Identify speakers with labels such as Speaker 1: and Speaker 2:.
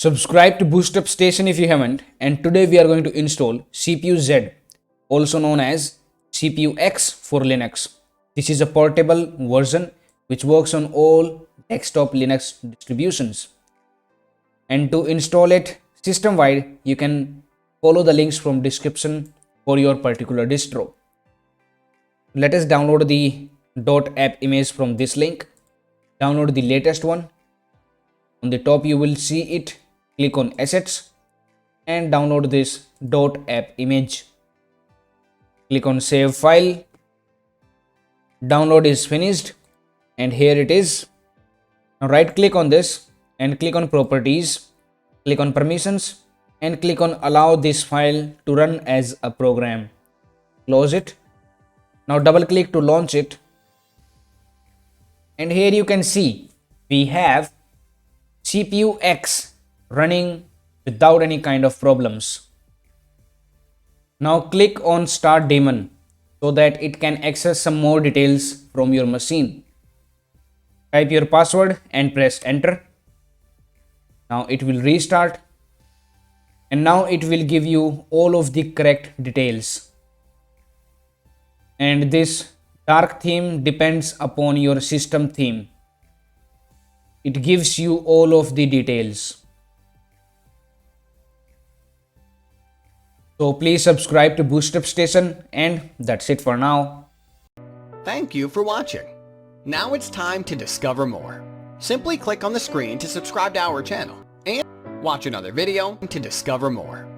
Speaker 1: Subscribe to BoostUp Station if you haven't, and today we are going to install CPU Z, also known as CPU X for Linux. This is a portable version which works on all desktop Linux distributions. And to install it system-wide, you can follow the links from description for your particular distro. Let us download the .app image from this link. Download the latest one. On the top you will see it. Click on assets and download this .app image. Click on save file. Download is finished and here it is. Now right click on this and click on properties. Click on permissions and click on allow this file to run as a program. Close it. Now double click to launch it. And here you can see we have CPU X running without any kind of problems. Now click on start daemon so that it can access some more details from your machine. Type your password and press enter. Now it will restart and now it will give you all of the correct details. And this dark theme depends upon your system theme. It gives you all of the details. So please subscribe to BoostUp Station, and that's it for now.
Speaker 2: Thank you for watching. Now it's time to discover more. Simply click on the screen to subscribe to our channel and watch another video to discover more.